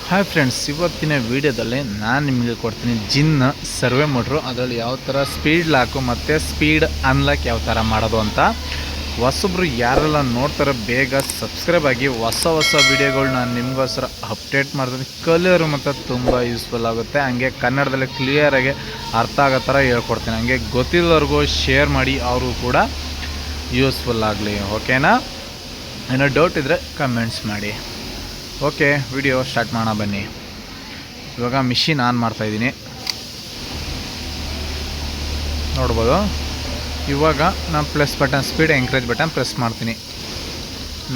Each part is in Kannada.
ಹಾಯ್ ಫ್ರೆಂಡ್ಸ್, ಇವತ್ತಿನ ವಿಡಿಯೋದಲ್ಲಿ ನಾನು ನಿಮಗೆ ಕೊಡ್ತೀನಿ ಜಿನ್ ಸರ್ವೆ ಮೋಟ್ರು. ಅದರಲ್ಲಿ ಯಾವ ಥರ ಸ್ಪೀಡ್ ಲಾಕು ಮತ್ತು ಸ್ಪೀಡ್ ಅನ್ಲಾಕ್ ಯಾವ ಥರ ಮಾಡೋದು ಅಂತ. ಹೊಸಬ್ರು ಯಾರೆಲ್ಲ ನೋಡ್ತಾರೆ ಬೇಗ ಸಬ್ಸ್ಕ್ರೈಬ್ ಆಗಿ. ಹೊಸ ವೀಡಿಯೋಗಳು ನಾನು ನಿಮಗೋಸ್ಕರ ಅಪ್ಡೇಟ್ ಮಾಡ್ತೀನಿ. ಕಲಿಯೋರು ಮತ್ತು ತುಂಬ ಯೂಸ್ಫುಲ್ ಆಗುತ್ತೆ. ಹಂಗೆ ಕನ್ನಡದಲ್ಲಿ ಕ್ಲಿಯರಾಗಿ ಅರ್ಥ ಆಗೋ ಥರ ಹೇಳ್ಕೊಡ್ತೀನಿ. ಹಂಗೆ ಗೊತ್ತಿಲ್ಲವ್ರಿಗೂ ಶೇರ್ ಮಾಡಿ, ಅವರು ಕೂಡ ಯೂಸ್ಫುಲ್ ಆಗಲಿ. ಓಕೆನಾ? ಏನೋ ಡೌಟ್ ಇದ್ದರೆ ಕಮೆಂಟ್ಸ್ ಮಾಡಿ. ಓಕೆ, ವಿಡಿಯೋ ಸ್ಟಾರ್ಟ್ ಮಾಡೋಣ ಬನ್ನಿ. ಇವಾಗ ಮಿಷಿನ್ ಆನ್ ಮಾಡ್ತಾಯಿದ್ದೀನಿ, ನೋಡ್ಬೋದು. ಇವಾಗ ನಾನು plus button, speed encourage button press ಮಾಡ್ತೀನಿ.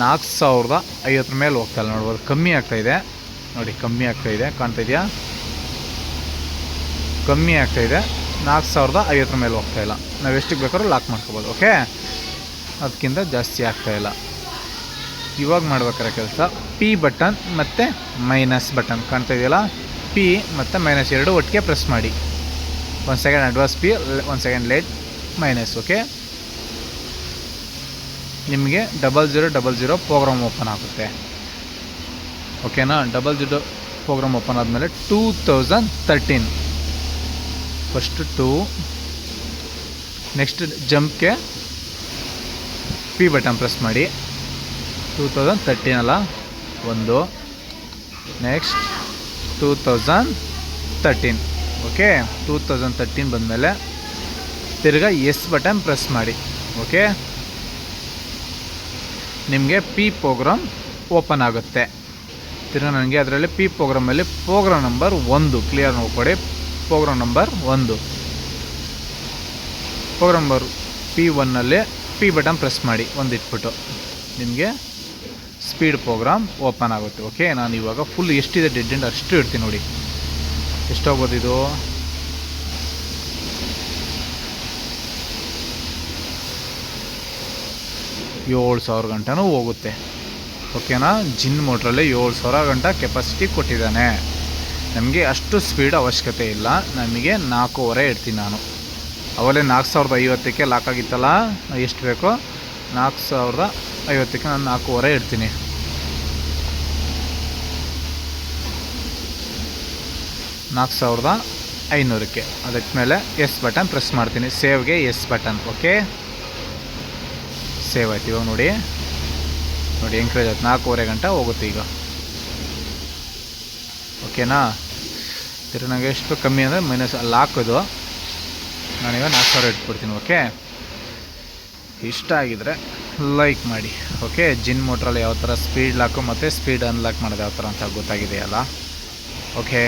4050 ಮೇಲೆ ಹೋಗ್ತಾಯಿಲ್ಲ, ನೋಡ್ಬೋದು. ಕಮ್ಮಿ ಆಗ್ತಾಯಿದೆ ನೋಡಿ, ಕಮ್ಮಿ ಆಗ್ತಾಯಿದೆ, ಕಾಣ್ತಾ ಇದೆಯಾ? ಕಮ್ಮಿ ಆಗ್ತಾಯಿದೆ, 4050 ಮೇಲೆ ಹೋಗ್ತಾಯಿಲ್ಲ. ನಾವು ಎಷ್ಟಿಗೆ ಬೇಕಾದ್ರೂ ಲಾಕ್ ಮಾಡ್ಕೋಬೋದು. ಓಕೆ, ಅದಕ್ಕಿಂತ ಜಾಸ್ತಿ ಆಗ್ತಾಯಿಲ್ಲ. ಇವಾಗ ಮಾಡ್ಬೇಕಾರೆ ಕೆಲಸ ಪಿ ಬಟನ್ ಮತ್ತು ಮೈನಸ್ ಬಟನ್ ಕಾಣ್ತಾ ಇದೆಯಲ್ಲ, ಪಿ ಮತ್ತು ಮೈನಸ್ ಎರಡು ಒಟ್ಟಿಗೆ ಪ್ರೆಸ್ ಮಾಡಿ. 1 second advance P, 1 second late minus. Okay, ನಿಮಗೆ 0000 ಪ್ರೋಗ್ರಾಮ್ ಓಪನ್ ಆಗುತ್ತೆ. ಓಕೆನಾ? 00 ಪ್ರೋಗ್ರಾಮ್ ಓಪನ್ ಆದಮೇಲೆ 2013 ಫಸ್ಟ್ 2, ನೆಕ್ಸ್ಟ್ ಜಂಪ್ಗೆ ಪಿ ಬಟನ್ ಪ್ರೆಸ್ ಮಾಡಿ. 2013 ಅಲ್ಲ, 1, ನೆಕ್ಸ್ಟ್ 2013. ಓಕೆ, 2013 ಬಂದಮೇಲೆ ತಿರ್ಗಾ ಎಸ್ ಬಟನ್ ಪ್ರೆಸ್ ಮಾಡಿ. ಓಕೆ, ನಿಮಗೆ ಪಿ ಪ್ರೋಗ್ರಾಮ್ ಓಪನ್ ಆಗುತ್ತೆ. ತಿರ್ಗಾ ನನಗೆ ಅದರಲ್ಲಿ ಪಿ ಪ್ರೋಗ್ರಾಮಲ್ಲಿ ಪ್ರೋಗ್ರಾಮ್ ನಂಬರ್ 1 ಕ್ಲಿಯರ್ ನೋಡ್ಕೊಡಿ. ಪ್ರೋಗ್ರಾಮ್ ನಂಬರ್ 1, ಪ್ರೋಗ್ರಾಮ್ ನಂಬರ್ P1ನಲ್ಲಿ ಪಿ ಬಟನ್ ಪ್ರೆಸ್ ಮಾಡಿ, ಒಂದು ಇಟ್ಬಿಟ್ಟು ನಿಮಗೆ ಸ್ಪೀಡ್ ಪ್ರೋಗ್ರಾಮ್ ಓಪನ್ ಆಗುತ್ತೆ. ಓಕೆ, ನಾನು ಇವಾಗ ಫುಲ್ ಎಷ್ಟಿದೆ ಡೆಡ್ ಎಂಡ್ ಅಷ್ಟು ಇಡ್ತೀನಿ. ನೋಡಿ ಎಷ್ಟಾಗ್ಬೋದು ಇದು. $7,000 ಗಂಟನೂ ಹೋಗುತ್ತೆ. ಓಕೆನಾ? ಜಿನ್ ಮೋಟ್ರಲ್ಲಿ 7,000 ಗಂಟೆ ಕೆಪಾಸಿಟಿ ಕೊಟ್ಟಿದ್ದಾನೆ. ನಮಗೆ ಅಷ್ಟು ಸ್ಪೀಡ್ ಅವಶ್ಯಕತೆ ಇಲ್ಲ. ನಮಗೆ 4.5 ಇಡ್ತೀನಿ ನಾನು. ಅವಲೇ 4050ಕ್ಕೆ ಲಾಕ್ ಆಗಿತ್ತಲ್ಲ, ಎಷ್ಟು ಬೇಕೋ 4050ಕ್ಕೆ ನಾನು 4.5 ಇಡ್ತೀನಿ. $4,500ಕ್ಕೆ ಅದಕ್ಕೆ ಮೇಲೆ ಎಸ್ ಬಟನ್ ಪ್ರೆಸ್ ಮಾಡ್ತೀನಿ. ಸೇವ್ಗೆ ಎಸ್ ಬಟನ್. ಓಕೆ, ಸೇವ್ ಆಯ್ತು. ಇವಾಗ ನೋಡಿ ಎಂಕರೇಜ್ ಆಯ್ತು. 4.5 ಗಂಟೆ ಹೋಗುತ್ತೆ ಈಗ. ಓಕೆನಾ? ನನಗೆ ಎಷ್ಟು ಕಮ್ಮಿ ಅಂದರೆ ಮೈನಸ್ ಅಲ್ಲಿ ಹಾಕೋದು. ನಾನೀಗ 4,000 ಇಟ್ಬಿಡ್ತೀನಿ. ಓಕೆ, ಇಷ್ಟ ಆಗಿದ್ರೆ ಲೈಕ್ ಮಾಡಿ. ಓಕೆ, ಜಿನ್ ಮೋಟ್ರಲ್ಲಿ ಯಾವ ಥರ ಸ್ಪೀಡ್ ಲಾಕು ಮತ್ತು ಸ್ಪೀಡ್ ಅನ್ಲಾಕ್ ಮಾಡೋದು ಯಾವ ಥರ ಅಂತ ಗೊತ್ತಾಗಿದೆಯಲ್ಲ. ಓಕೆ.